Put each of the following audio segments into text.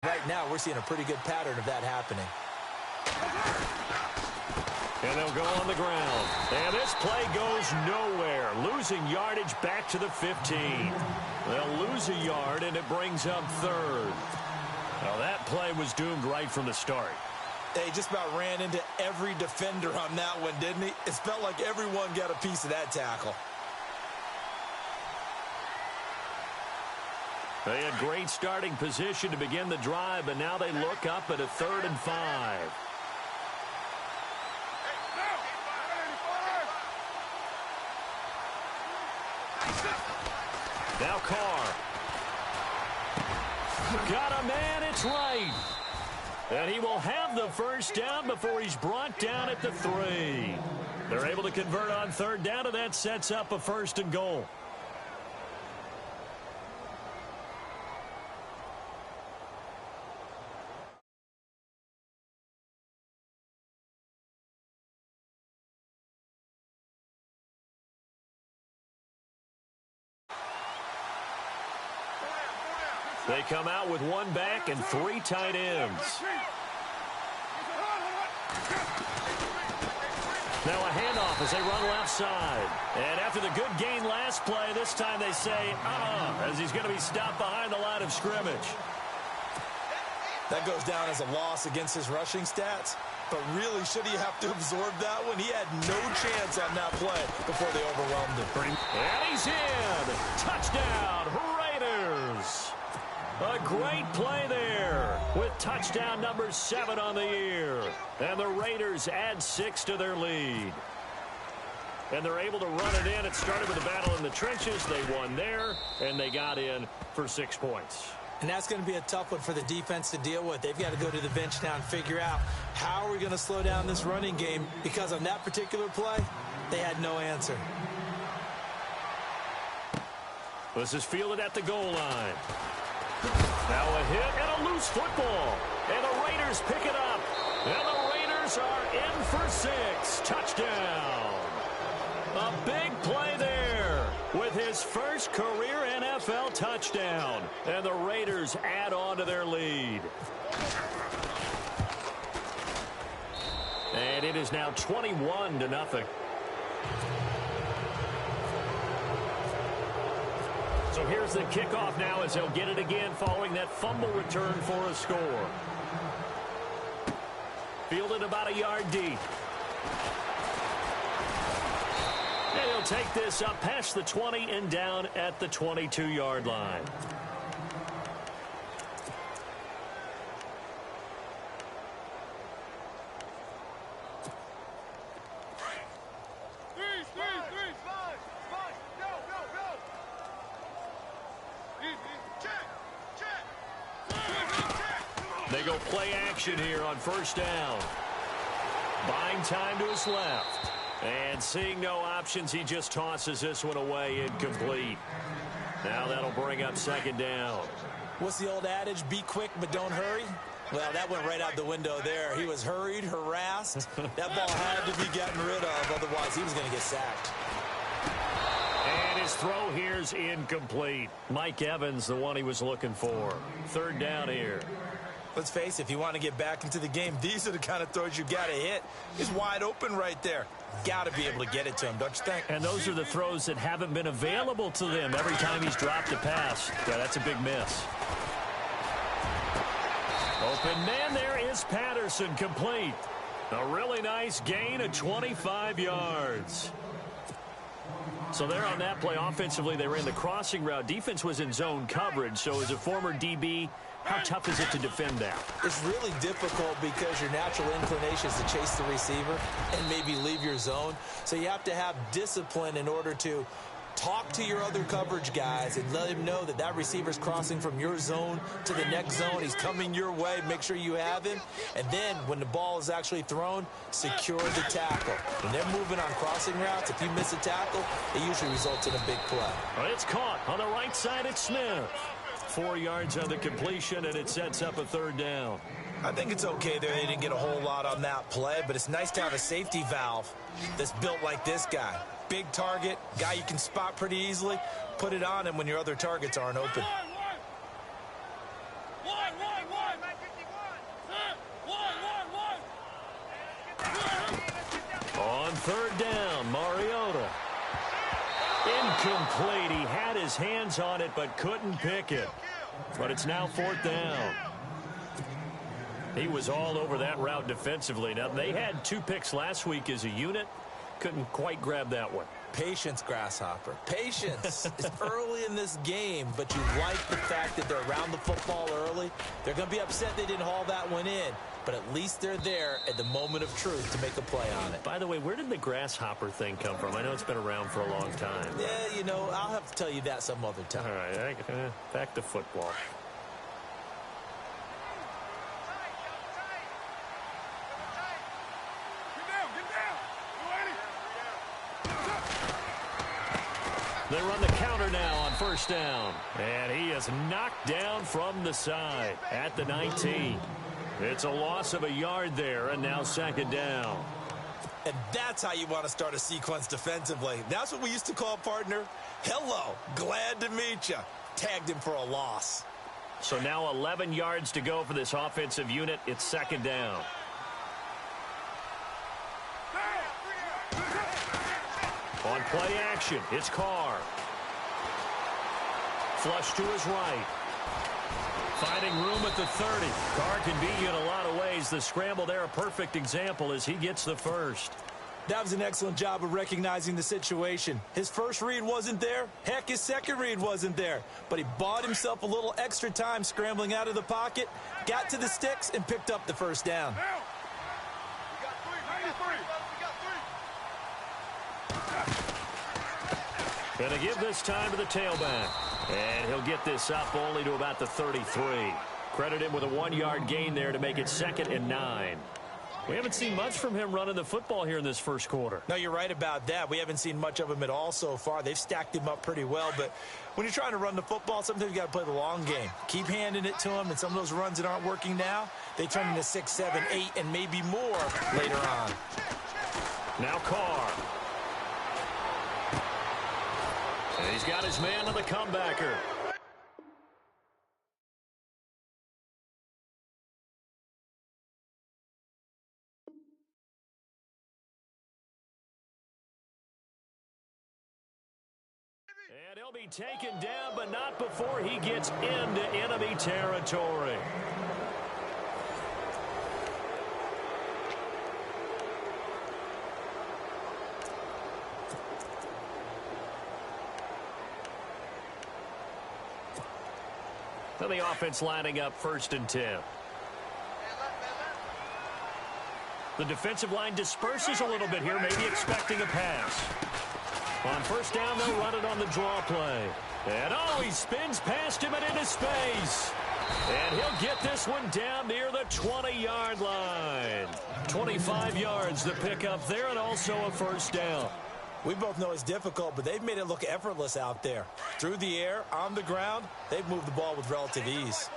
Right now, we're seeing a pretty good pattern of that happening. And they'll go on the ground. And this play goes nowhere. Losing yardage back to the 15. They'll lose a yard, and it brings up third. Well, that play was doomed right from the start. They just about ran into every defender on that one, didn't he? It felt like everyone got a piece of that tackle. They had great starting position to begin the drive, but now they look up at a 3rd and 5. Now Carr. Got a man, it's right. And he will have the first down before he's brought down at the 3. They're able to convert on 3rd down, and that sets up a 1st and goal. They come out with 1 back and 3 tight ends. Now a handoff as they run left side. And after the good gain last play, this time they say, as he's going to be stopped behind the line of scrimmage. That goes down as a loss against his rushing stats. But really, should he have to absorb that one? He had no chance on that play before they overwhelmed him. And he's in. Touchdown, Raiders. A great play there with touchdown number 7 on the year. And the Raiders add 6 to their lead. And they're able to run it in. It started with a battle in the trenches. They won there, and they got in for 6 points. And that's going to be a tough one for the defense to deal with. They've got to go to the bench now and figure out how are we going to slow down this running game, because on that particular play, they had no answer. This is fielded at the goal line. Now a hit and a loose football. And the Raiders pick it up. And the Raiders are in for 6. Touchdown. A big play there with his first career NFL touchdown. And the Raiders add on to their lead. And it is now 21-0. So here's the kickoff now as they'll get it again following that fumble return for a score. Fielded about a yard deep. And he'll take this up past the 20 and down at the 22-yard line. They go play action here on 1st down. Buying time to his left. And seeing no options, he just tosses this one away, incomplete. Now that'll bring up 2nd down. What's the old adage? Be quick, but don't hurry. Well, that went right out the window there. He was hurried, harassed. That ball had to be gotten rid of, otherwise he was going to get sacked. And his throw here's incomplete. Mike Evans, the one he was looking for. 3rd down here. Let's face it, if you want to get back into the game, these are the kind of throws you got to hit. He's wide open right there. Got to be able to get it to him, don't you think? And those are the throws that haven't been available to them every time he's dropped a pass. Yeah, that's a big miss. Open man, there is Patterson, complete. A really nice gain of 25 yards. So there on that play, offensively, they ran the crossing route. Defense was in zone coverage, so as a former DB, how tough is it to defend that? It's really difficult because your natural inclination is to chase the receiver and maybe leave your zone. So you have to have discipline in order to talk to your other coverage guys and let him know that that receiver's crossing from your zone to the next zone. He's coming your way. Make sure you have him. And then when the ball is actually thrown, secure the tackle. When they're moving on crossing routes, if you miss a tackle, it usually results in a big play. Well, it's caught on the right side. It's Smith. 4 yards on the completion, and it sets up a 3rd down. I think it's okay there. They didn't get a whole lot on that play, but it's nice to have a safety valve that's built like this guy. Big target, guy you can spot pretty easily. Put it on him when your other targets aren't open. third down. Mariota. Incomplete. He had his hands on it but couldn't pick it. But it's now fourth down. He was all over that route defensively. Now, they had 2 picks last week as a unit. Couldn't quite grab that one. Patience, Grasshopper. Patience. It's early in this game, but you like the fact that they're around the football early. They're going to be upset they didn't haul that one in, but at least they're there at the moment of truth to make a play on it. By the way, where did the Grasshopper thing come from? I know it's been around for a long time. Yeah, you know, I'll have to tell you that some other time. All right, back to football. They run the counter now on first down. And he is knocked down from the side at the 19. It's a loss of a yard there, and now second down. And that's how you want to start a sequence defensively. That's what we used to call, partner, hello, glad to meet you. Tagged him for a loss. So now 11 yards to go for this offensive unit. It's second down. On play action, it's Carr. Flush to his right. Finding room at the 30. Carr can beat you in a lot of ways. The scramble there, a perfect example as he gets the first. That was an excellent job of recognizing the situation. His first read wasn't there. Heck, his second read wasn't there. But he bought himself a little extra time scrambling out of the pocket, got to the sticks, and picked up the first down. Going to give this time to the tailback. And he'll get this up only to about the 33. Credit him with a 1-yard gain there to make it 2nd and 9. We haven't seen much from him running the football here in this first quarter. No, you're right about that. We haven't seen much of him at all so far. They've stacked him up pretty well. But when you're trying to run the football, sometimes you got to play the long game. Keep handing it to him, and some of those runs that aren't working now, they turn into 6, 7, 8, and maybe more later on. Now Carr. And he's got his man on the comebacker. And he'll be taken down, but not before he gets into enemy territory. So the offense lining up 1st and 10. The defensive line disperses a little bit here, maybe expecting a pass. On first down, they'll run it on the draw play. And oh, he spins past him and into space. And he'll get this one down near the 20-yard line. 25 yards to pick up there, and also a first down. We both know it's difficult, but they've made it look effortless out there. Through the air, on the ground, they've moved the ball with relative ease.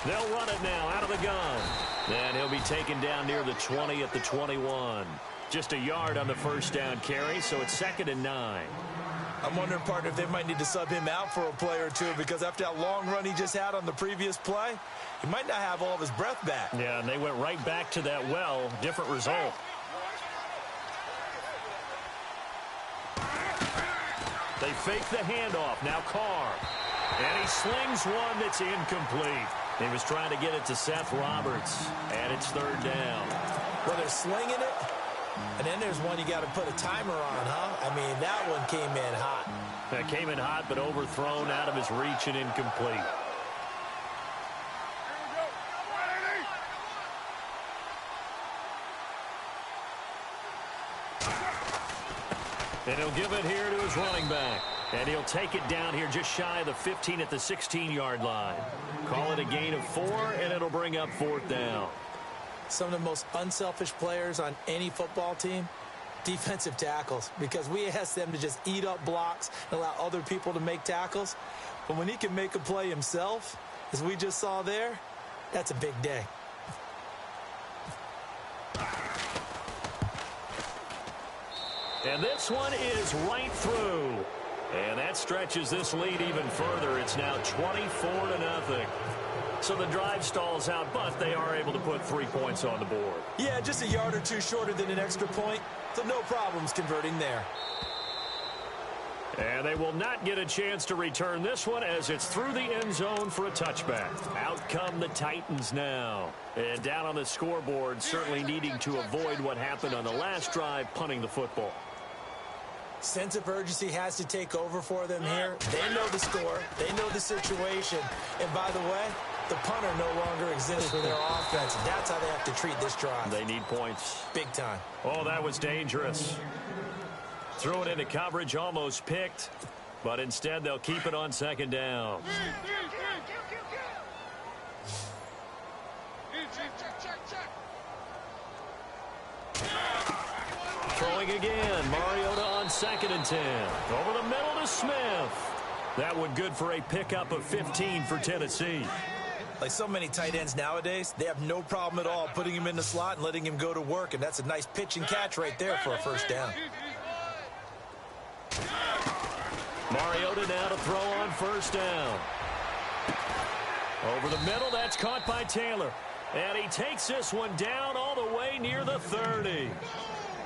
They'll run it now out of the gun. And he'll be taken down near the 20 at the 21. Just a yard on the first down carry, so it's 2nd and 9. I'm wondering, partner, if they might need to sub him out for a play or two, because after that long run he just had on the previous play, he might not have all of his breath back. Yeah, and they went right back to that well. Different result. They fake the handoff. Now Carr. And he slings one that's incomplete. He was trying to get it to Seth Roberts. And it's 3rd down. Well, they're slinging it. And then there's one you got to put a timer on, huh? I mean, that one came in hot. That came in hot, but overthrown out of his reach and incomplete. And he'll give it here to his running back. And he'll take it down here just shy of the 15 at the 16-yard line. Call it a gain of 4, and it'll bring up 4th down. Some of the most unselfish players on any football team, defensive tackles, because we ask them to just eat up blocks and allow other people to make tackles. But when he can make a play himself, as we just saw there, that's a big day. And this one is right through. And that stretches this lead even further. It's now 24-0. So the drive stalls out, but they are able to put 3 points on the board. Yeah, just a yard or two shorter than an extra point, so no problems converting there. And they will not get a chance to return this one as it's through the end zone for a touchback. Out come the Titans now. And down on the scoreboard, certainly needing to avoid what happened on the last drive, punting the football. Sense of urgency has to take over for them here. They know the score. They know the situation. And by the way, the punter no longer exists for their offense. And that's how they have to treat this drive. They need points. Big time. Oh, that was dangerous. Threw it into coverage, almost picked. But instead, they'll keep it on second down. Throwing again. Mariota on 2nd and 10. Over the middle to Smith. That one good for a pickup of 15 for Tennessee. Like so many tight ends nowadays, they have no problem at all putting him in the slot and letting him go to work. And that's a nice pitch and catch right there for a first down. Mariota now to throw on first down. Over the middle, that's caught by Taylor. And he takes this one down all the way near the 30.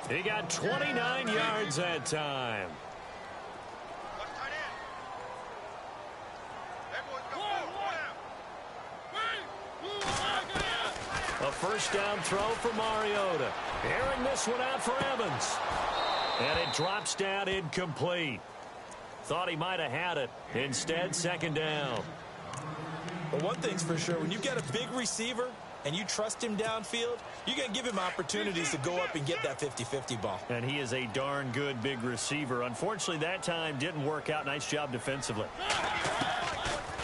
He got 29 yards that time. A first down throw for Mariota. Airing this one out for Evans. And it drops down incomplete. Thought he might have had it. Instead, second down. But one thing's for sure, when you've got a big receiver and you trust him downfield, you're going to give him opportunities to go up and get that 50-50 ball. And he is a darn good big receiver. Unfortunately, that time didn't work out. Nice job defensively.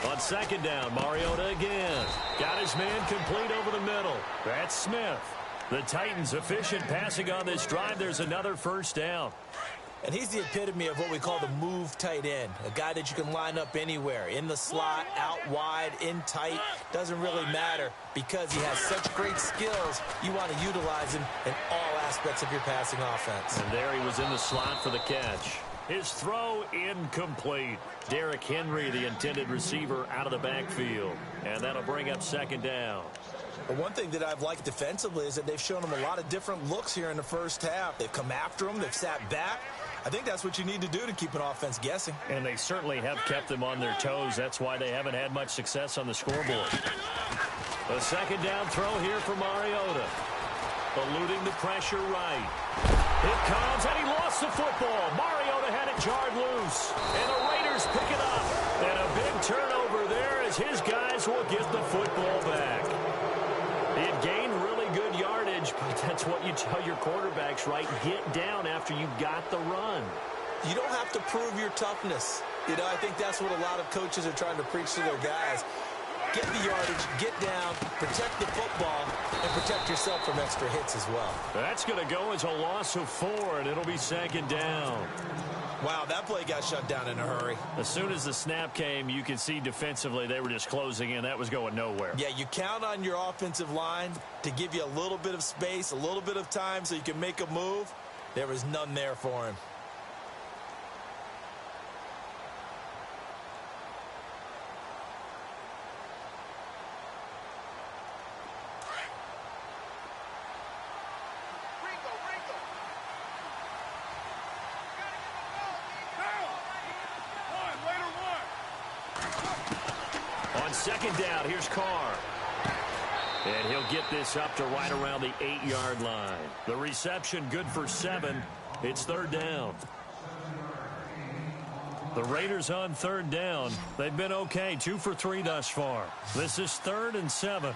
On second down, Mariota again. Got his man complete over the middle. That's Smith. The Titans efficient passing on this drive. There's another first down. And he's the epitome of what we call the move tight end. A guy that you can line up anywhere. In the slot, out wide, in tight. Doesn't really matter because he has such great skills. You want to utilize him in all aspects of your passing offense. And there he was in the slot for the catch. His throw incomplete. Derrick Henry, the intended receiver, out of the backfield. And that'll bring up second down. But one thing that I've liked defensively is that they've shown him a lot of different looks here in the first half. They've come after him. They've sat back. I think that's what you need to do to keep an offense guessing. And they certainly have kept them on their toes. That's why they haven't had much success on the scoreboard. A second down throw here for Mariota. Eluding the pressure right. It comes, and he lost the football. Mariota had it jarred loose. And the Raiders pick it up. And a big turnover there as his guys will get the football back. It gained really good yardage, but that's what you tell your quarterbacks, right? Get down after you got the run. You don't have to prove your toughness. You know, I think that's what a lot of coaches are trying to preach to their guys. Get the yardage, get down, protect the football, and protect yourself from extra hits as well. That's going to go as a loss of 4, and it'll be second down. Wow, that play got shut down in a hurry. As soon as the snap came, you could see defensively they were just closing in. That was going nowhere. Yeah, you count on your offensive line to give you a little bit of space, a little bit of time so you can make a move. There was none there for him. Second down, here's Carr. And he'll get this up to right around the 8-yard line. The reception good for 7. It's third down. The Raiders on third down. They've been okay, 2 for 3 thus far. This is 3rd and 7.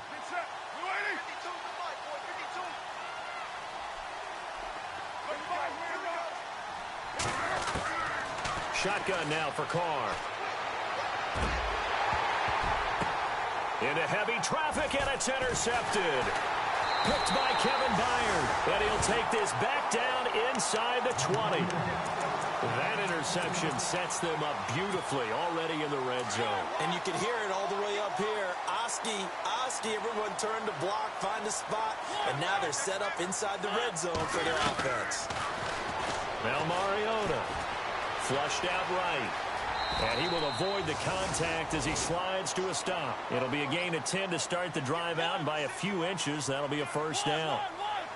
Shotgun now for Carr. Into heavy traffic, and it's intercepted. Picked by Kevin Byard. And he'll take this back down inside the 20. That interception sets them up beautifully already in the red zone. And you can hear it all the way up here. Oski, everyone turned to block, find a spot, and now they're set up inside the red zone for their offense. Now Mariota Flushed out right. And he will avoid the contact as he slides to a stop. It'll be a gain of 10 to start the drive out, and by a few inches, that'll be a first down.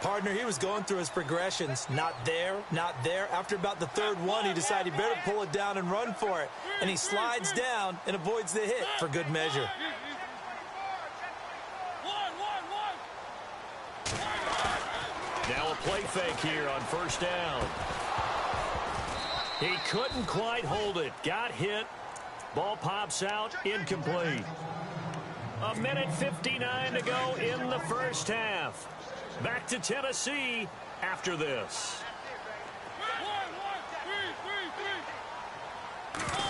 Partner, he was going through his progressions. Not there, not there. After about the third one, he decided he better pull it down and run for it. And he slides down and avoids the hit for good measure. Now a play fake here on first down. He couldn't quite hold it. Got hit. Ball pops out. Incomplete. 1:59 to go in the first half. Back to Tennessee after this.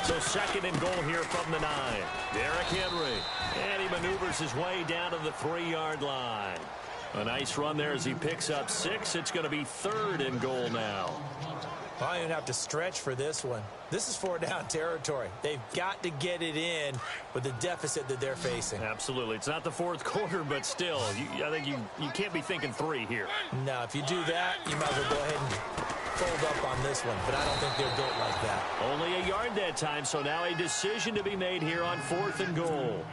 So second and goal here from the 9. Derrick Henry. And he maneuvers his way down to the 3-yard line. A nice run there as he picks up 6. It's going to be third and goal now. Well, I don't have to stretch for this one. This is 4-down territory. They've got to get it in with the deficit that they're facing. Absolutely. It's not the fourth quarter, but still, I think you can't be thinking 3 here. No, if you do that, you might as well go ahead and fold up on this one. But I don't think they're built like that. Only a yard that time, so now a decision to be made here on 4th and goal.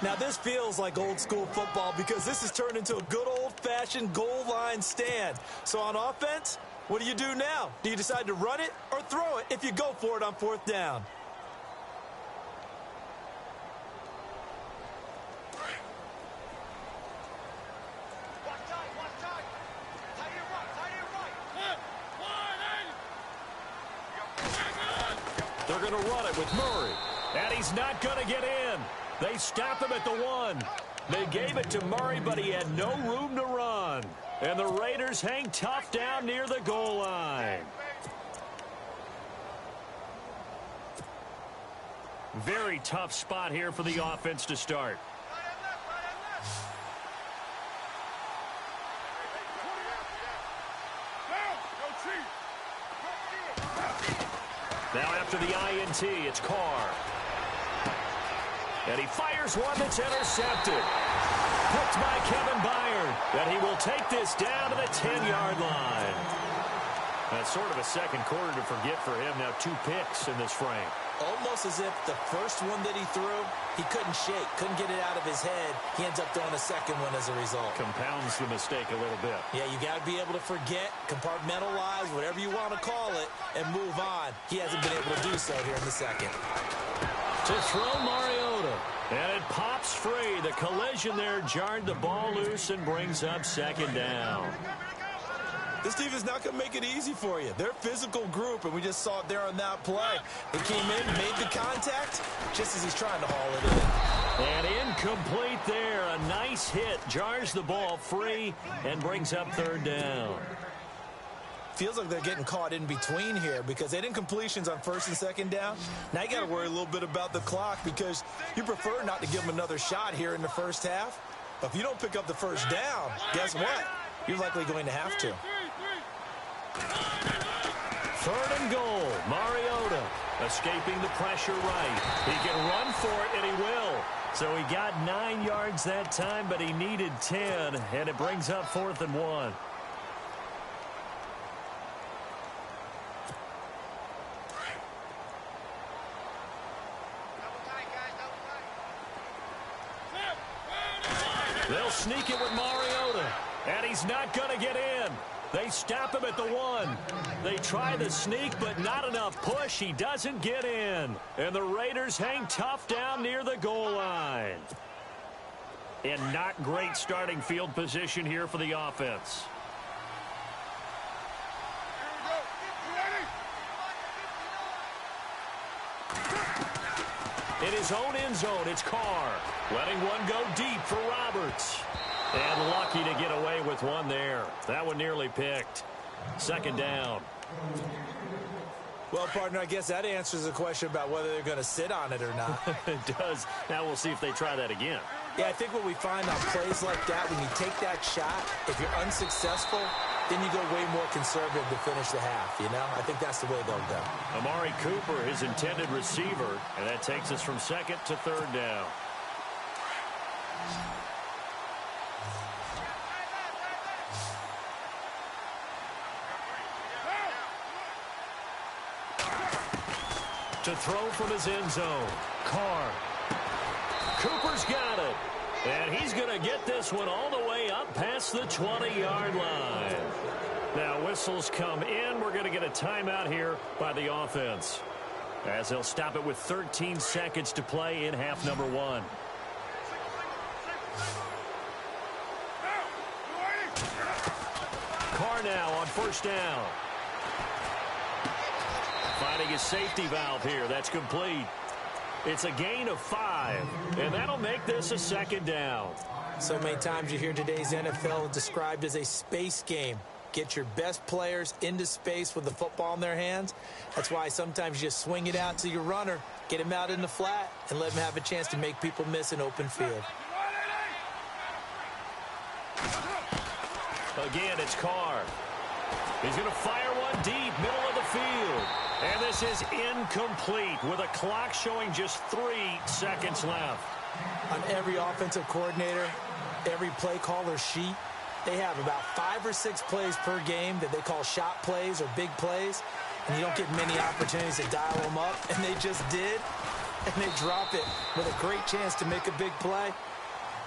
Now, this feels like old school football because this has turned into a good old-fashioned goal line stand. So on offense, what do you do now? Do you decide to run it or throw it if you go for it on 4th down? They're going to run it with Murray. And he's not going to get in. They stop him at the 1. They gave it to Murray, but he had no room to run. And the Raiders hang tough down near the goal line. Very tough spot here for the offense to start. Now after the INT, it's Carr. And he fires one that's intercepted. Picked by Kevin Byard. And he will take this down to the 10-yard line. That's sort of a second quarter to forget for him. Now 2 picks in this frame. Almost as if the first one that he threw, he couldn't shake, couldn't get it out of his head. He ends up throwing a second one as a result. Compounds the mistake a little bit. Yeah, you got to be able to forget, compartmentalize, whatever you want to call it, and move on. He hasn't been able to do so here in the second. To throw Mariota. And it pops free. The collision there jarred the ball loose and brings up second down. This team is not going to make it easy for you. They're a physical group, and we just saw it there on that play. They came in, made the contact, just as he's trying to haul it in. And incomplete there. A nice hit. Jars the ball free and brings up third down. Feels like they're getting caught in between here because they didn't completions on 1st and 2nd down. Now you got to worry a little bit about the clock because you prefer not to give them another shot here in the first half. But if you don't pick up the first down, guess what? You're likely going to have to. 3rd and goal. Mariota escaping the pressure right. He can run for it, and he will. So he got 9 yards that time, but he needed 10, and it brings up 4th and 1. They'll sneak it with Mariota, and he's not going to get in. They stop him at the 1. They try the sneak, but not enough push. He doesn't get in. And the Raiders hang tough down near the goal line. And not great starting field position here for the offense. In his own end zone, it's Carr. Letting one go deep for Roberts. And lucky to get away with one there. That one nearly picked. 2nd down. Well, partner, I guess that answers the question about whether they're going to sit on it or not. It does. Now we'll see if they try that again. Yeah, I think what we find on plays like that, when you take that shot, if you're unsuccessful, then you go way more conservative to finish the half, you know? I think that's the way they'll go. Amari Cooper, his intended receiver, and that takes us from 2nd to 3rd down. To throw from his end zone. Carr. Cooper's got it. And he's going to get this one all the way up past the 20-yard line. Now whistles come in. We're going to get a timeout here by the offense, as they'll stop it with 13 seconds to play in half number 1. Carr now on first down. Finding his safety valve here. That's complete. It's a gain of 5, and that'll make this a second down. So many times you hear today's NFL described as a space game. Get your best players into space with the football in their hands. That's why sometimes you just swing it out to your runner, get him out in the flat, and let him have a chance to make people miss an open field. Again, it's Carr. He's going to fire one deep, middle of the field. And this is incomplete with a clock showing just 3 seconds left. On every offensive coordinator, every play caller sheet, they have about 5 or 6 plays per game that they call shot plays or big plays. And you don't get many opportunities to dial them up. And they just did. And they drop it with a great chance to make a big play.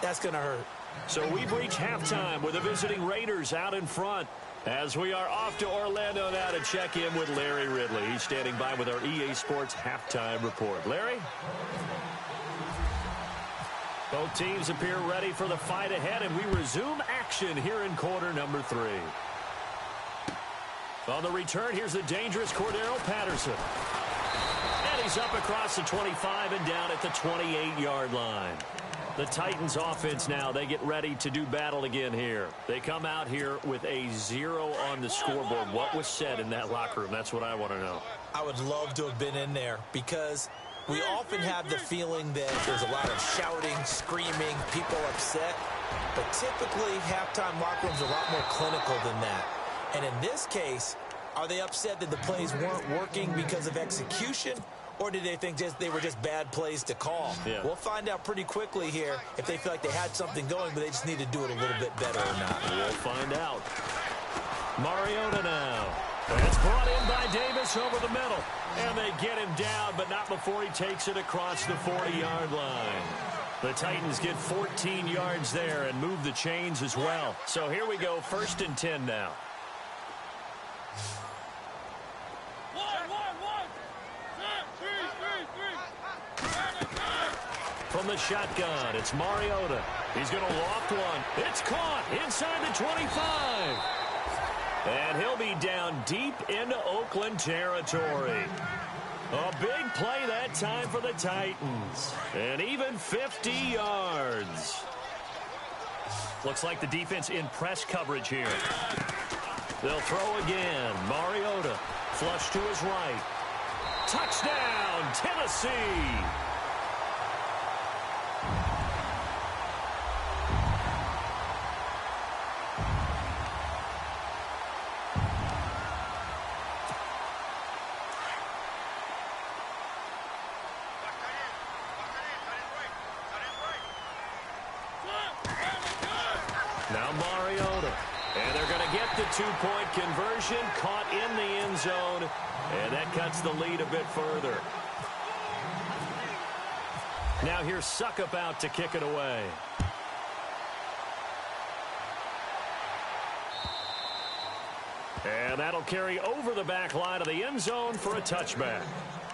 That's going to hurt. So we've reached halftime with the visiting Raiders out in front, as we are off to Orlando now to check in with Larry Ridley. He's standing by with our EA Sports halftime report. Larry? Both teams appear ready for the fight ahead, and we resume action here in quarter number 3. On the return, here's the dangerous Cordero Patterson. And he's up across the 25 and down at the 28-yard line. The Titans offense now, they get ready to do battle again here. They come out here with a 0 on the scoreboard. What was said in that locker room? That's what I want to know. I would love to have been in there, because we often have the feeling that there's a lot of shouting, screaming, people upset. But typically, halftime locker rooms are a lot more clinical than that. And in this case, are they upset that the plays weren't working because of execution? Or did they think they were just bad plays to call? Yeah. We'll find out pretty quickly here if they feel like they had something going, but they just need to do it a little bit better or not. We'll find out. Mariota now. It's brought in by Davis over the middle. And they get him down, but not before he takes it across the 40-yard line. The Titans get 14 yards there and move the chains as well. So here we go, 1st and 10 now. From the shotgun, it's Mariota. He's going to loft one. It's caught inside the 25. And he'll be down deep into Oakland territory. A big play that time for the Titans. And even 50 yards. Looks like the defense in press coverage here. They'll throw again. Mariota, flush to his right. Touchdown, Tennessee. Now Mariota. And they're going to get the 2-point conversion, caught in the end zone, and that cuts the lead a bit further. Now here's Suckup out to kick it away. And that'll carry over the back line of the end zone for a touchback.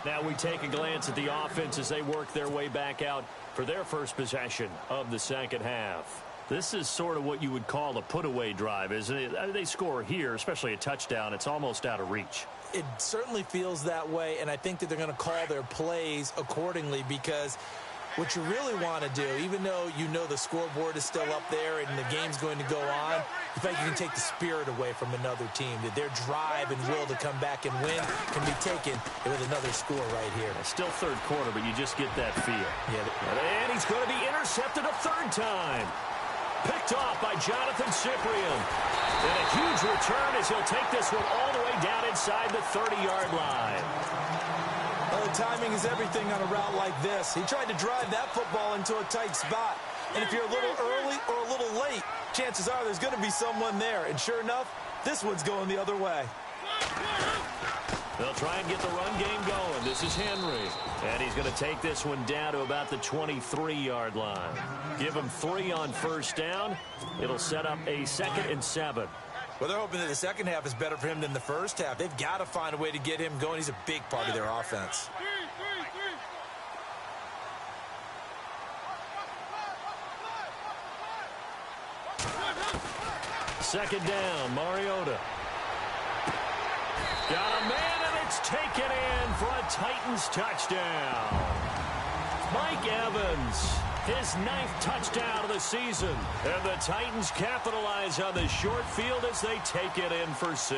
Now we take a glance at the offense as they work their way back out for their first possession of the second half. This is sort of what you would call a put-away drive, isn't it? I mean, they score here, especially a touchdown. It's almost out of reach. It certainly feels that way, and I think that they're going to call their plays accordingly, because what you really want to do, even though you know the scoreboard is still up there and the game's going to go on, you think you can take the spirit away from another team, that their drive and will to come back and win can be taken with another score right here. Still third quarter, but you just get that feel. Yeah. And he's going to be intercepted a third time. Picked off by Jonathan Cyprien. And a huge return as he'll take this one all the way down inside the 30-yard line. Well, the timing is everything on a route like this. He tried to drive that football into a tight spot. And if you're a little early or a little late, chances are there's going to be someone there. And sure enough, this one's going the other way. They'll try and get the run game going. This is Henry. And he's going to take this one down to about the 23-yard line. Give him 3 on first down. It'll set up a 2nd and 7. Well, they're hoping that the second half is better for him than the first half. They've got to find a way to get him going. He's a big part of their offense. Second down, Mariota. Got a man, and it's taken in for a Titans touchdown. Mike Evans, his 9th touchdown of the season. And the Titans capitalize on the short field as they take it in for 6.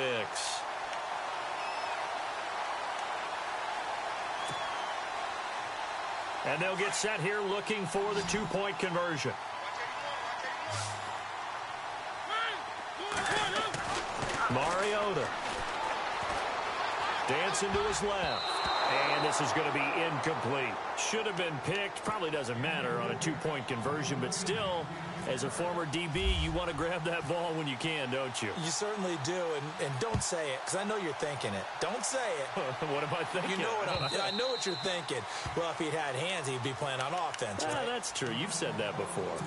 And they'll get set here looking for the 2-point conversion. Mariota. Dancing to his left. And this is going to be incomplete. Should have been picked. Probably doesn't matter on a 2-point conversion. But still, as a former DB, you want to grab that ball when you can, don't you? You certainly do. And don't say it, because I know you're thinking it. Don't say it. What am I thinking? You know what I know what you're thinking. Well, if he'd had hands, he'd be playing on offense. Right? That's true. You've said that before.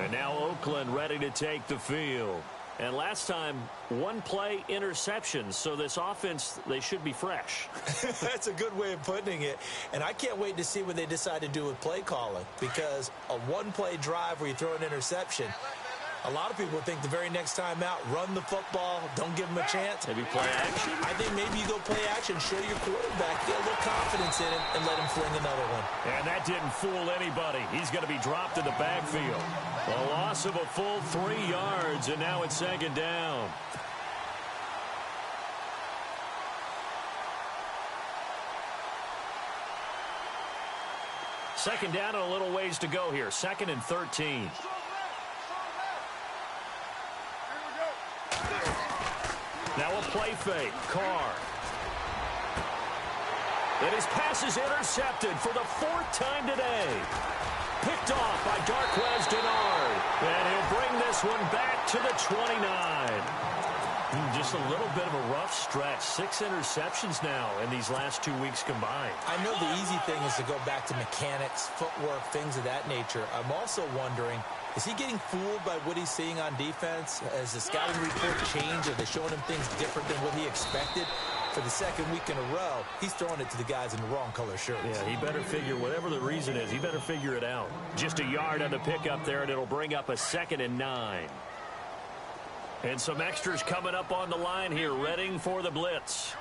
And now Oakland ready to take the field. And last time, 1-play interceptions. So this offense, they should be fresh. That's a good way of putting it. And I can't wait to see what they decide to do with play calling. Because a 1-play drive where you throw an interception, a lot of people think the very next time out, run the football, don't give them a chance. Maybe play action? I think maybe you go play action, show your quarterback, get a little confidence in him, and let him fling another one. And that didn't fool anybody. He's going to be dropped in the backfield. A loss of a full 3 yards, and now it's 2nd down. Second down and a little ways to go here. 2nd and 13. Now a play fake. Carr. And his pass is intercepted for the 4th time today. Picked off by Darquez Denard. And he'll bring this one back to the 29. Just a little bit of a rough stretch. 6 interceptions now in these last 2 weeks combined. I know the easy thing is to go back to mechanics, footwork, things of that nature. I'm also wondering, is he getting fooled by what he's seeing on defense? Has the scouting report changed? Are they showing him things different than what he expected? For the 2nd week in a row, he's throwing it to the guys in the wrong color shirts. Yeah, he better figure, whatever the reason is, he better figure it out. Just a yard on the pickup there, and it'll bring up a 2nd and 9. And some extras coming up on the line here, readying for the blitz.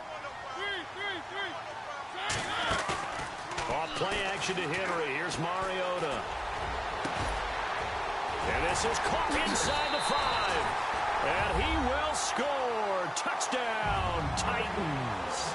Off play action to Henry. Here's Mariota. And this is caught inside the 5. And he will score. Touchdown, Titans.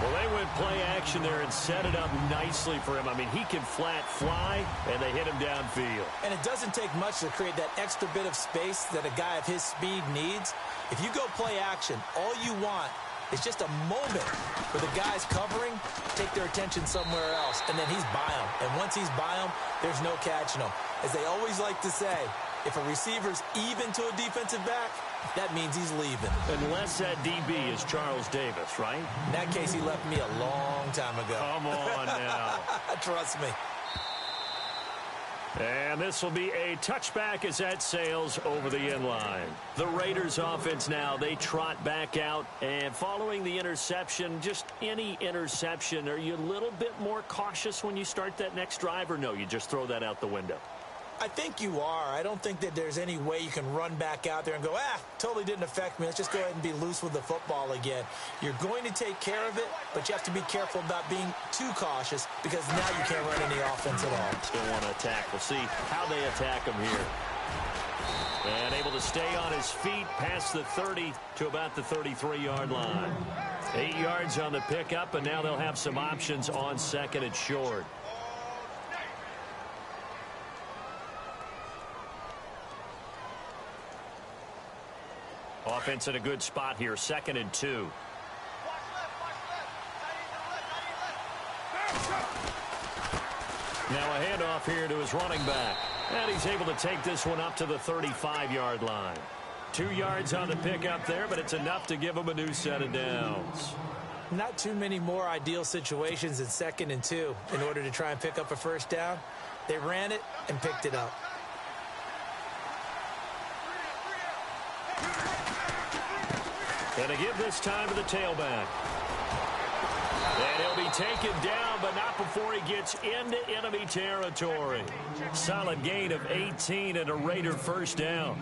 Well, they went play action there and set it up nicely for him. I mean, he can flat fly, and they hit him downfield. And it doesn't take much to create that extra bit of space that a guy of his speed needs. If you go play action, all you want is just a moment where the guy's covering, take their attention somewhere else, and then he's by him. And once he's by him, there's no catching him. As they always like to say, if a receiver's even to a defensive back, that means he's leaving. Unless that DB is Charles Davis, right? In that case, he left me a long time ago. Come on now. Trust me. And this will be a touchback as that sails over the end line. The Raiders offense now, they trot back out. And following the interception, just any interception, are you a little bit more cautious when you start that next drive, or no, you just throw that out the window? I think you are. I don't think that there's any way you can run back out there and go, totally didn't affect me. Let's just go ahead and be loose with the football again. You're going to take care of it, but you have to be careful about being too cautious because now you can't run any offense at all. Still want to attack. We'll see how they attack him here. And able to stay on his feet past the 30 to about the 33-yard line. 8 yards on the pickup, and now they'll have some options on 2nd and short. Offense in a good spot here, 2nd and 2. Now a handoff here to his running back. And he's able to take this one up to the 35-yard line. 2 yards on the pickup there, but it's enough to give him a new set of downs. Not too many more ideal situations in 2nd and 2 in order to try and pick up a first down. They ran it and picked it up. Going to give this time to the tailback. And he'll be taken down, but not before he gets into enemy territory. Solid gain of 18 and a Raider first down.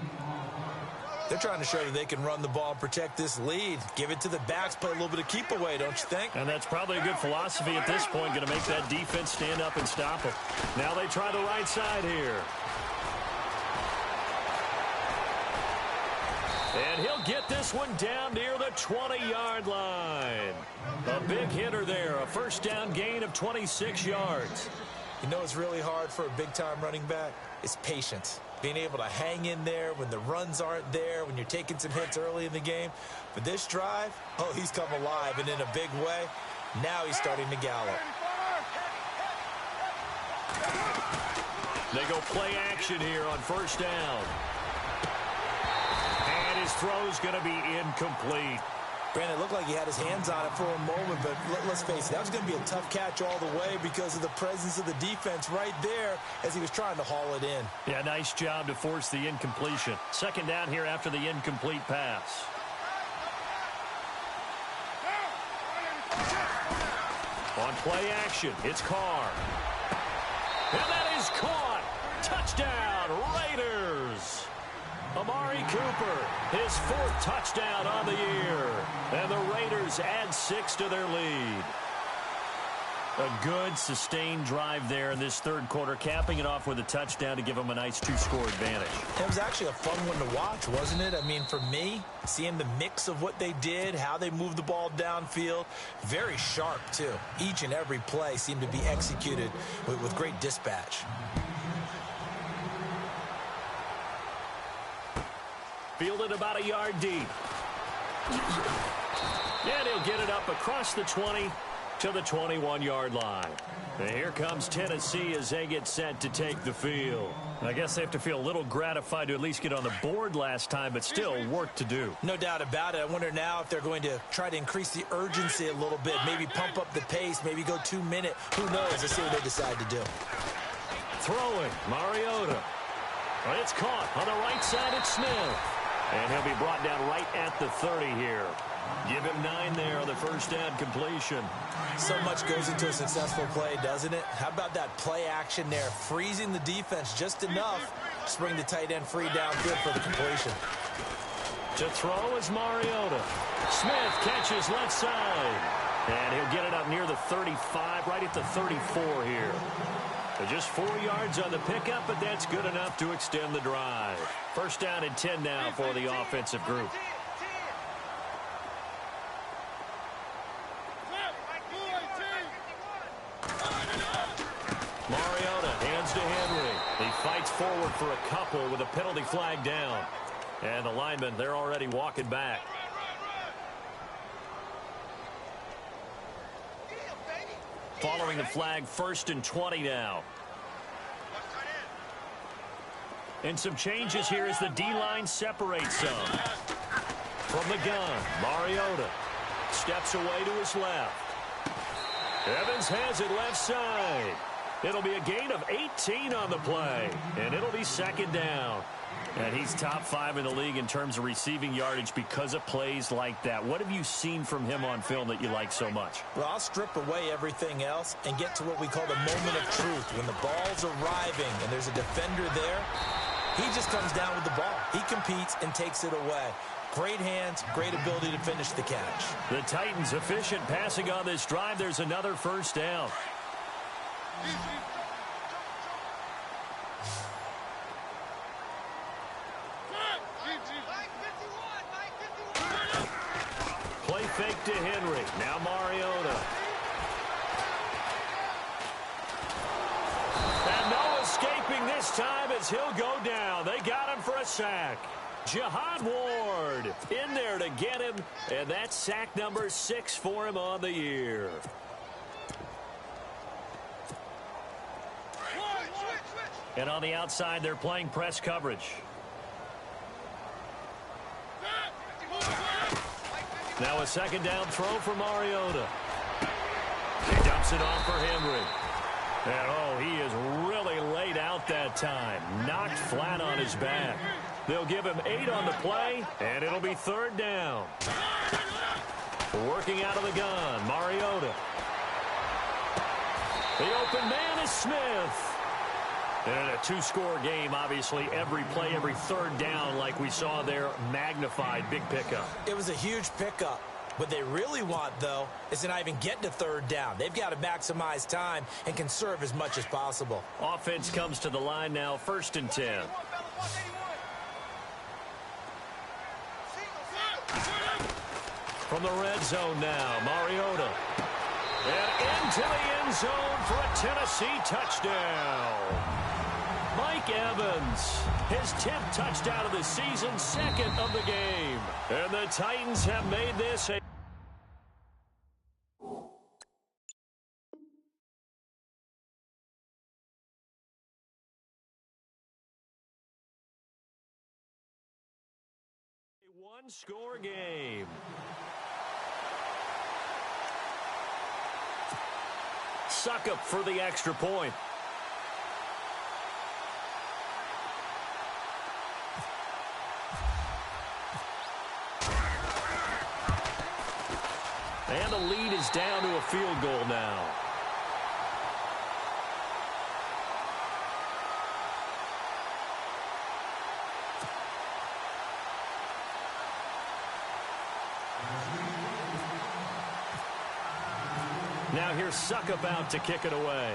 They're trying to show that they can run the ball and protect this lead. Give it to the backs, play a little bit of keep away, don't you think? And that's probably a good philosophy at this point, going to make that defense stand up and stop them. Now they try the right side here. And he'll get this one down near the 20-yard line. A big hitter there, a first down gain of 26 yards. You know it's really hard for a big-time running back? It's patience. Being able to hang in there when the runs aren't there, when you're taking some hits early in the game. But this drive, oh, he's come alive, and in a big way. Now he's starting to gallop. They go play action here on first down. And his throw's going to be incomplete. Brandon, it looked like he had his hands on it for a moment, but let's face it, that was going to be a tough catch all the way because of the presence of the defense right there as he was trying to haul it in. Yeah, nice job to force the incompletion. Second down here after the incomplete pass. On play action, it's Carr. And that is caught. Touchdown, Raiders. Amari Cooper, his 4th touchdown on the year. And the Raiders add 6 to their lead. A good, sustained drive there in this third quarter, capping it off with a touchdown to give them a nice 2-score advantage. It was actually a fun one to watch, wasn't it? I mean, for me, seeing the mix of what they did, how they moved the ball downfield, very sharp, too. Each and every play seemed to be executed with great dispatch. Fielded about a yard deep. And he'll get it up across the 20 to the 21-yard line. And here comes Tennessee as they get set to take the field. I guess they have to feel a little gratified to at least get on the board last time, but still work to do. No doubt about it. I wonder now if they're going to try to increase the urgency a little bit, maybe pump up the pace, maybe go 2-minute. Who knows? Let's see what they decide to do. Throwing, Mariota. Well, it's caught on the right side. It's Smith. And he'll be brought down right at the 30 here. Give him 9 there on the first down completion. So much goes into a successful play, doesn't it? How about that play action there? Freezing the defense just enough to bring the tight end free downfield for the completion. To throw is Mariota. Smith catches left side. And he'll get it up near the 35, right at the 34 here. So just 4 yards on the pickup, but that's good enough to extend the drive. First down and 10 now for the offensive group. Mariota hands to Henry. He fights forward for a couple with a penalty flag down. And the linemen, they're already walking back. Following the flag, 1st and 20 now. And some changes here as the D-line separates some. From the gun, Mariota steps away to his left. Evans has it left side. It'll be a gain of 18 on the play, and it'll be second down. And he's top 5 in the league in terms of receiving yardage because of plays like that. What have you seen from him on film that you like so much? Well, I'll strip away everything else and get to what we call the moment of truth. When the ball's arriving and there's a defender there, he just comes down with the ball. He competes and takes it away. Great hands, great ability to finish the catch. The Titans efficient passing on this drive. There's another first down. Play fake to Henry. Now Mariota. And no escaping this time as he'll go down. They got him for a sack. Jihad Ward in there to get him. And that's sack number 6 for him on the year. And on the outside, they're playing press coverage. Now a second down throw for Mariota. He dumps it off for Henry. And, oh, he is really laid out that time. Knocked flat on his back. They'll give him 8 on the play, and it'll be third down. Working out of the gun, Mariota. The open man is Smith. And in a 2-score game, obviously, every play, every third down, like we saw there, magnified, big pickup. It was a huge pickup. What they really want, though, is to not even get to third down. They've got to maximize time and conserve as much as possible. Offense comes to the line now, 1st and 10. From the red zone now, Mariota. And into the end zone for a Tennessee touchdown. Mike Evans, his 10th touchdown of the season, 2nd of the game. And the Titans have made this a one-score game. Suckup for the extra point. And the lead is down to a field goal now. Now here's Suckup out to kick it away.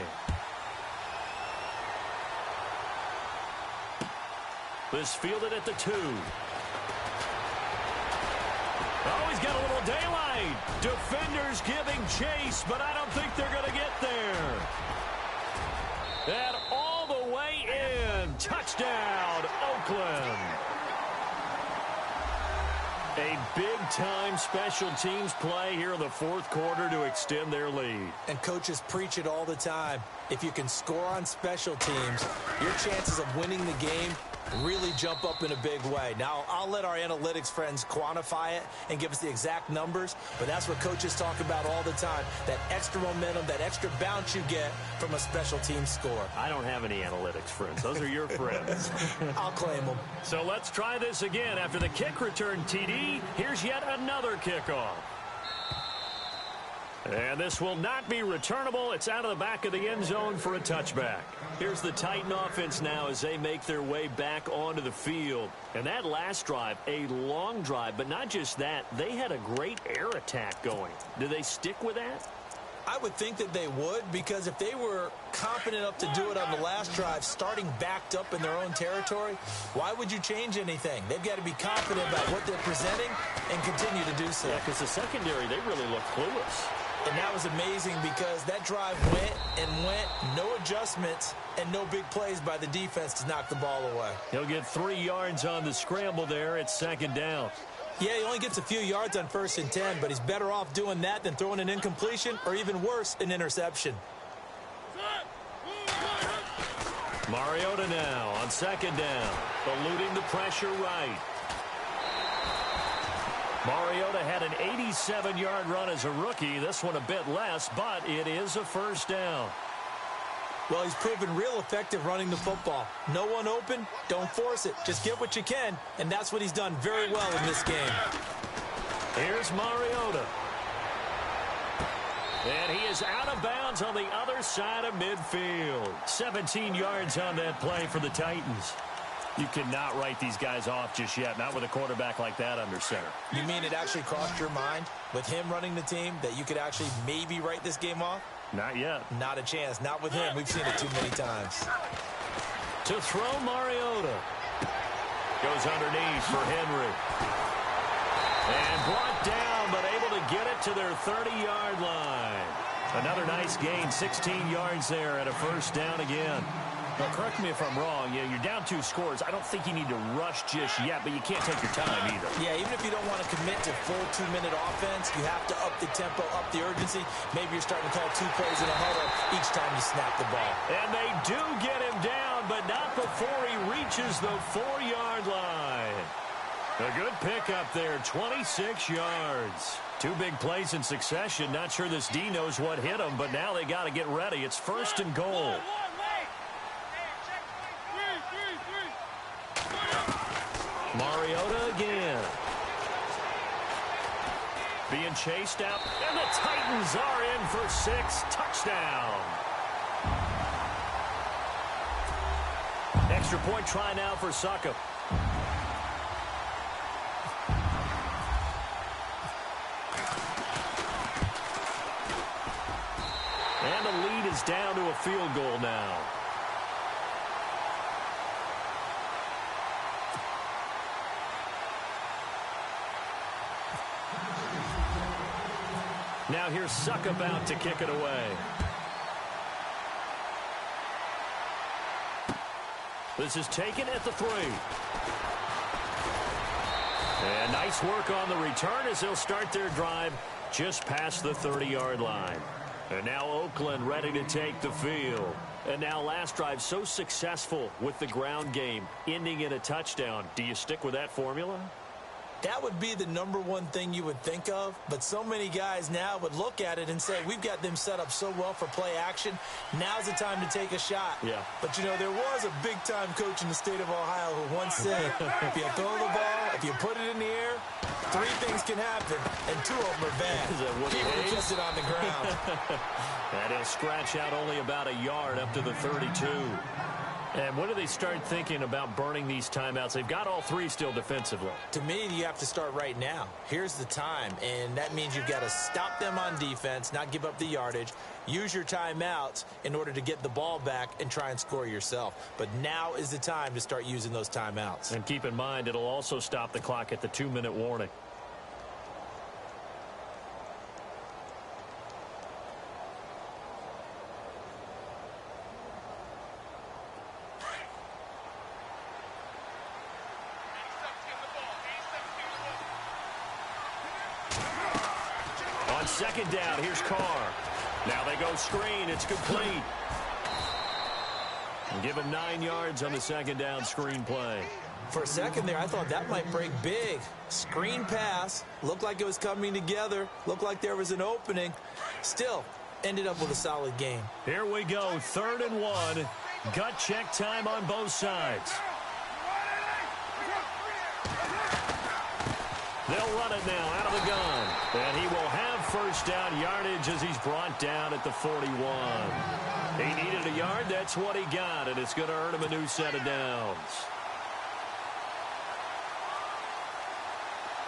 This fielded at the 2. Oh, he's got a little daylight. Defenders giving chase, but I don't think they're going to get there. And all the way in. Touchdown, Oakland. A big-time special teams play here in the 4th quarter to extend their lead. And coaches preach it all the time. If you can score on special teams, your chances of winning the game really jump up in a big way. Now, I'll let our analytics friends quantify it and give us the exact numbers, but that's what coaches talk about all the time, that extra momentum, that extra bounce you get from a special team score. I don't have any analytics friends. Those are your friends. I'll claim them. So let's try this again. After the kick return TD, here's yet another kickoff. And this will not be returnable. It's out of the back of the end zone for a touchback. Here's the Titan offense now as they make their way back onto the field. And that last drive, a long drive, but not just that. They had a great air attack going. Do they stick with that? I would think that they would, because if they were confident enough to do it on the last drive, starting backed up in their own territory, why would you change anything? They've got to be confident about what they're presenting and continue to do so. Yeah, because the secondary, they really look clueless. And that was amazing because that drive went and went, no adjustments, and no big plays by the defense to knock the ball away. He'll get 3 yards on the scramble there. It's 2nd down. Yeah, he only gets a few yards on 1st and 10, but he's better off doing that than throwing an incompletion or, even worse, an interception. Mariota now on 2nd down, eluding the pressure right. Mariota had an 87-yard run as a rookie. This one a bit less, but it is a 1st down. Well, he's proven real effective running the football. No one open, don't force it. Just get what you can, and that's what he's done very well in this game. Here's Mariota. And he is out of bounds on the other side of midfield. 17 yards on that play for the Titans. You cannot write these guys off just yet, not with a quarterback like that under center. You mean it actually crossed your mind with him running the team that you could actually maybe write this game off? Not yet. Not a chance. Not with him. We've seen it too many times. To throw, Mariota. Goes underneath for Henry. And brought down, but able to get it to their 30-yard line. Another nice gain, 16 yards there and a 1st down again. Well, correct me if I'm wrong. Yeah, you're down 2 scores. I don't think you need to rush just yet, but you can't take your time either. Yeah, even if you don't want to commit to full 2-minute offense, you have to up the tempo, up the urgency. Maybe you're starting to call 2 plays in a huddle each time you snap the ball. And they do get him down, but not before he reaches the 4-yard line. A good pickup there, 26 yards. Two big plays in succession. Not sure this D knows what hit him, but now they got to get ready. It's 1st and goal. Mariota again. Being chased out, and the Titans are in for 6. Touchdown. Extra point try now for Succop. And the lead is down to a field goal now. Now here's Succop out to kick it away. This is taken at the 3. And nice work on the return as they'll start their drive just past the 30-yard line. And now Oakland ready to take the field. And now last drive so successful with the ground game, ending in a touchdown. Do you stick with that formula? That would be the #1 thing you would think of, but so many guys now would look at it and say, we've got them set up so well for play action. Now's the time to take a shot. Yeah. But, you know, there was a big-time coach in the state of Ohio who once said, if you throw the ball, if you put it in the air, 3 things can happen, and 2 of them are bad. Is that what he would have kept it on the ground. And he'll scratch out only about a yard up to the 32. And when do they start thinking about burning these timeouts? They've got all 3 still defensively. To me, you have to start right now. Here's the time, and that means you've got to stop them on defense, not give up the yardage, use your timeouts in order to get the ball back and try and score yourself. But now is the time to start using those timeouts. And keep in mind, it'll also stop the clock at the 2-minute warning. Second down, here's Carr. Now they go screen, it's complete. And give him 9 yards on the second down screen play. For a second there, I thought that might break big. Screen pass, looked like it was coming together, looked like there was an opening. Still, ended up with a solid game. Here we go, 3rd and 1. Gut check time on both sides. They'll run it now out of the gun. And he will have first down yardage as he's brought down at the 41. He needed a yard. That's what he got, and it's going to earn him a new set of downs.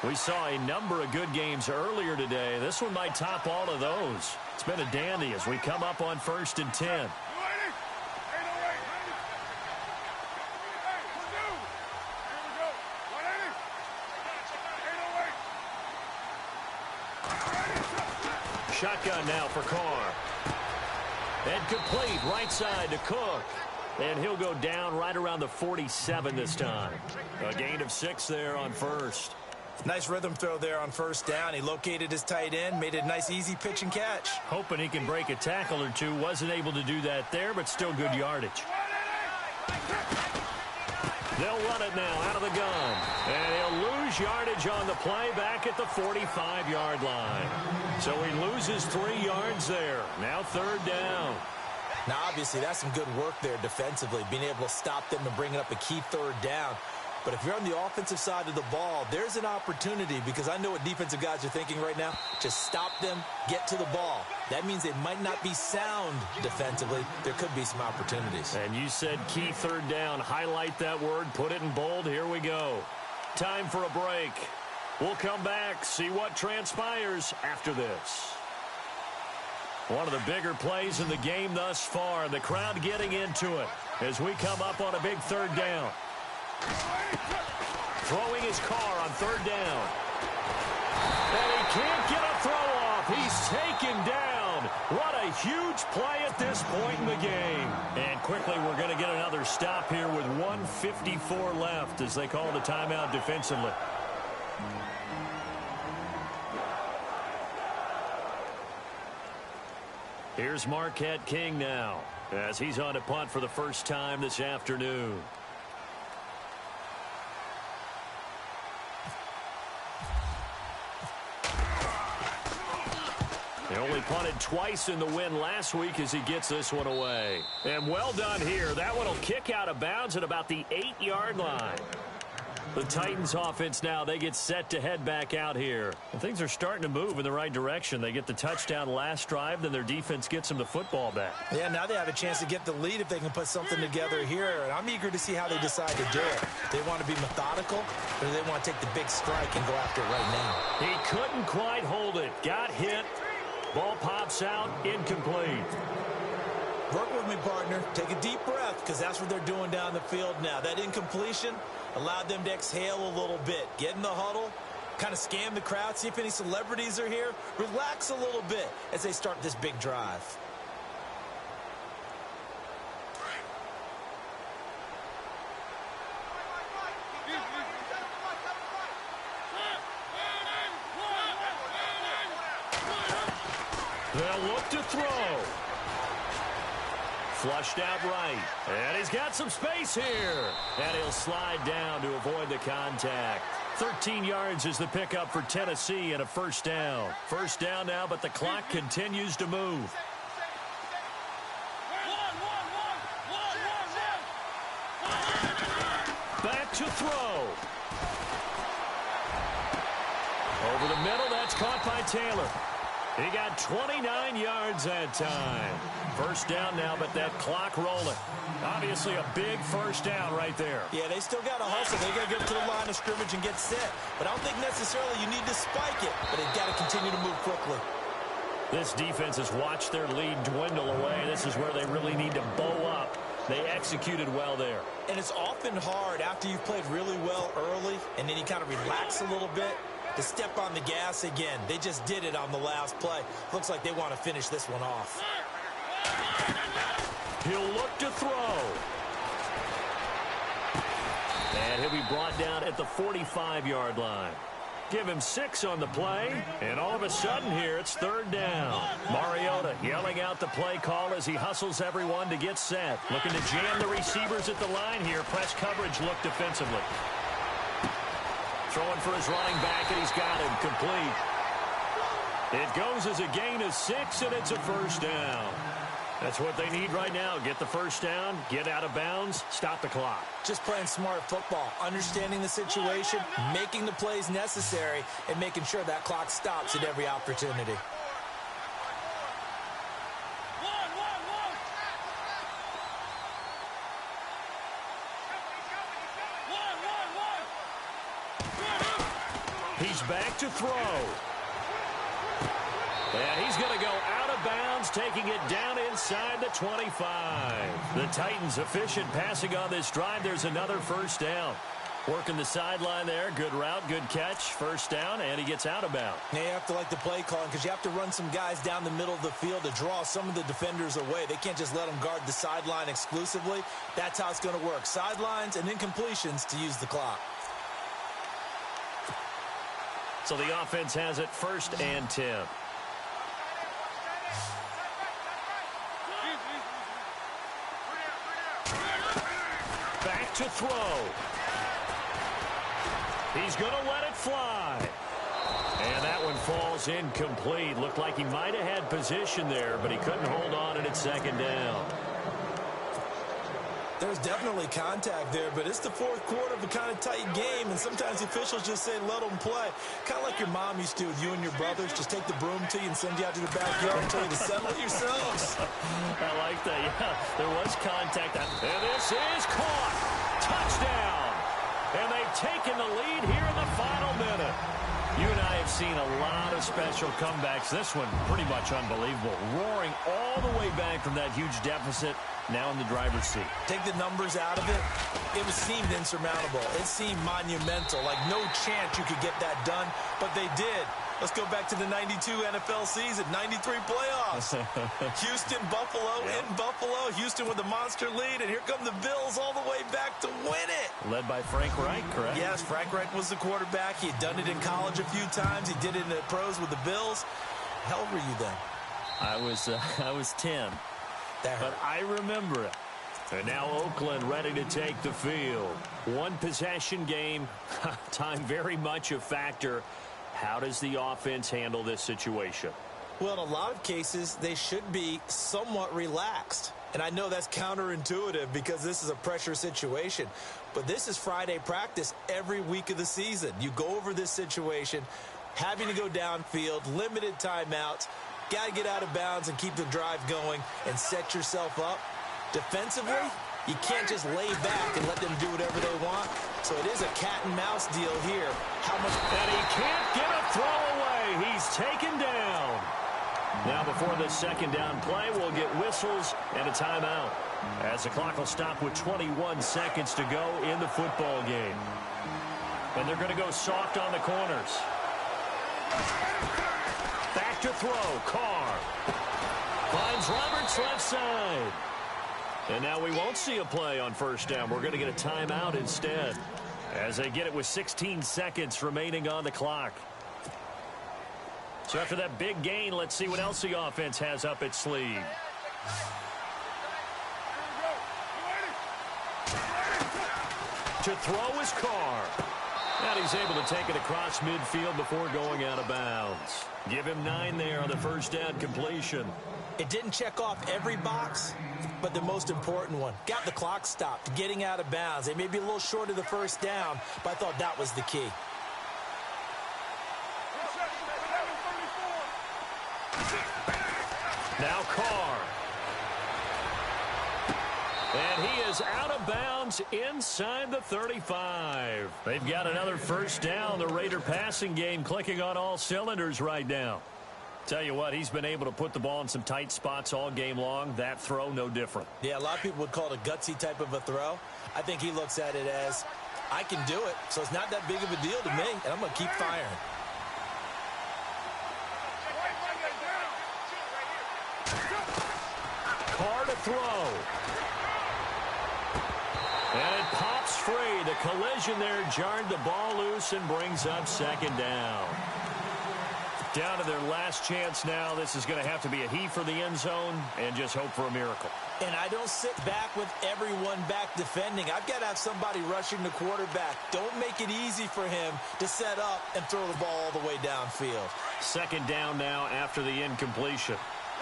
We saw a number of good games earlier today. This one might top all of those. It's been a dandy as we come up on 1st and 10. Shotgun now for Carr. And complete right side to Cook. And he'll go down right around the 47 this time. A gain of 6 there on first. Nice rhythm throw there on first down. He located his tight end, made it a nice easy pitch and catch. Hoping he can break a tackle or two. Wasn't able to do that there, but still good yardage. They'll run it now out of the gun. And he'll lose yardage on the play back at the 45-yard line. So he loses 3 yards there. Now 3rd down. Now, obviously, that's some good work there defensively, being able to stop them and bringing up a key 3rd down. But if you're on the offensive side of the ball, there's an opportunity, because I know what defensive guys are thinking right now. Just stop them, get to the ball. That means they might not be sound defensively. There could be some opportunities. And you said key 3rd down. Highlight that word, put it in bold. Here we go. Time for a break. We'll come back, see what transpires after this. One of the bigger plays in the game thus far. The crowd getting into it as we come up on a big 3rd down. Throwing his Carr on 3rd down. And he can't get a throw off. He's taken down. What a huge play at this point in the game. And quickly we're going to get another stop here with 1:54 left as they call the timeout defensively. Here's Marquette King now as he's on a punt for the first time this afternoon. punted twice in the win last week as he gets this one away. And well done here. That one will kick out of bounds at about the 8-yard line. The Titans offense now, they get set to head back out here. And things are starting to move in the right direction. They get the touchdown last drive, then their defense gets them the football back. Yeah, now they have a chance to get the lead if they can put something together here. And I'm eager to see how they decide to do it. They want to be methodical, or do they want to take the big strike and go after it right now? He couldn't quite hold it. Got hit. Ball pops out, incomplete. Work with me, partner. Take a deep breath, because that's what they're doing down the field now. That incompletion allowed them to exhale a little bit. Get in the huddle, kind of scan the crowd, see if any celebrities are here. Relax a little bit as they start this big drive. They'll look to throw. Flushed out right. And he's got some space here. And he'll slide down to avoid the contact. 13 yards is the pickup for Tennessee and a first down. First down now, but the clock continues to move. Back to throw. Over the middle, that's caught by Taylor. He got 29 yards that time. First down now, but that clock rolling. Obviously a big first down right there. Yeah, they still got to hustle. They got to get to the line of scrimmage and get set. But I don't think necessarily you need to spike it. But they've got to continue to move quickly. This defense has watched their lead dwindle away. This is where they really need to bow up. They executed well there. And it's often hard after you've played really well early and then you kind of relax a little bit to step on the gas again. They just did it on the last play. Looks like they want to finish this one off. He'll look to throw. And he'll be brought down at the 45-yard line. Give him 6 on the play, and all of a sudden here, it's third down. Mariota yelling out the play call as he hustles everyone to get set. Looking to jam the receivers at the line here. Press coverage look defensively. Throwing for his running back, and he's got him complete. It goes as a gain of 6, and it's a first down. That's what they need right now. Get the first down, get out of bounds, stop the clock. Just playing smart football, understanding the situation, making the plays necessary, and making sure that clock stops at every opportunity. He's back to throw. And he's going to go out of bounds, taking it down inside the 25. The Titans efficient passing on this drive. There's another first down. Working the sideline there. Good route, good catch. First down, and he gets out of bounds. Yeah, you have to like the play calling because you have to run some guys down the middle of the field to draw some of the defenders away. They can't just let them guard the sideline exclusively. That's how it's going to work. Sidelines and incompletions to use the clock. So the offense has it 1st and 10. Back to throw. He's going to let it fly. And that one falls incomplete. Looked like he might have had position there, but he couldn't hold on, and it's 2nd down. There's definitely contact there, but it's the 4th quarter of a kind of tight game, and sometimes the officials just say, let them play. Kind of like your mom used to with you and your brothers. Just take the broom to you and send you out to the backyard and tell you to settle it yourselves. I like that, yeah. There was contact. And this is caught. Touchdown. And they've taken the lead here in the final minute. You and I have seen a lot of special comebacks. This one, pretty much unbelievable. Roaring all the way back from that huge deficit. Now in the driver's seat. Take the numbers out of it. It seemed insurmountable. It seemed monumental. Like no chance you could get that done, but they did. Let's go back to the 92 NFL season, 93 playoffs. Houston, Buffalo, in Buffalo. Houston with a monster lead, and here come the Bills all the way back to win it. Led by Frank Reich, correct? Yes, Frank Reich was the quarterback. He had done it in college a few times. He did it in the pros with the Bills. How old were you then? I was 10. But I remember it. And now Oakland ready to take the field. One possession game. Time very much a factor. How does the offense handle this situation? Well, in a lot of cases, they should be somewhat relaxed. And I know that's counterintuitive because this is a pressure situation. But this is Friday practice every week of the season. You go over this situation, having to go downfield, limited timeouts, got to get out of bounds and keep the drive going and set yourself up. Defensively, you can't just lay back and let them do whatever they want. So it is a cat and mouse deal here. And he can't get a throw away. He's taken down. Now before this second down play, we'll get whistles and a timeout, as the clock will stop with 21 seconds to go in the football game. And they're going to go soft on the corners. Back to throw. Carr finds Roberts left side. And now we won't see a play on first down. We're going to get a timeout instead, as they get it with 16 seconds remaining on the clock. So after that big gain, let's see what else the offense has up its sleeve. To throw is Carr. And he's able to take it across midfield before going out of bounds. Give him 9 there on the first down completion. It didn't check off every box, but the most important one. Got the clock stopped, getting out of bounds. They may be a little short of the first down, but I thought that was the key. Now Carr. And he is out of bounds inside the 35. They've got another first down. The Raider passing game clicking on all cylinders right now. Tell you what, he's been able to put the ball in some tight spots all game long. That throw, no different. Yeah, a lot of people would call it a gutsy type of a throw. I think he looks at it as, I can do it, so it's not that big of a deal to me, and I'm going to keep firing. Carr to throw. And it pops free. The collision there jarred the ball loose and brings up second down. Down to their last chance now. This is going to have to be a heave for the end zone and just hope for a miracle. And I don't sit back with everyone back defending. I've got to have somebody rushing the quarterback. Don't make it easy for him to set up and throw the ball all the way downfield. Second down now after the incompletion.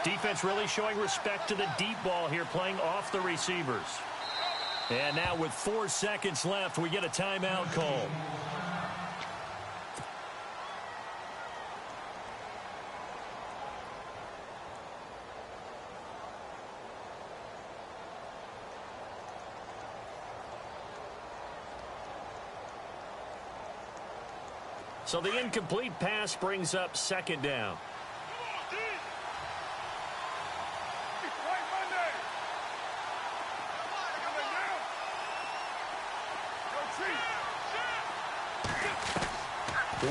Defense really showing respect to the deep ball here, playing off the receivers. And now with 4 seconds left, we get a timeout call. So the incomplete pass brings up second down.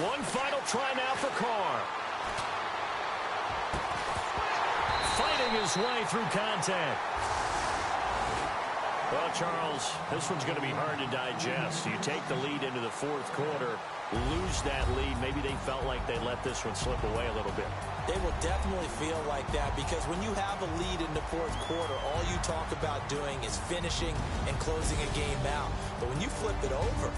One final try now for Carr. Fighting his way through contact. Well, Charles, this one's going to be hard to digest. You take the lead into the fourth quarter, lose that lead. Maybe they felt like they let this one slip away a little bit. They will definitely feel like that because when you have a lead in the fourth quarter, all you talk about doing is finishing and closing a game out. But when you flip it over,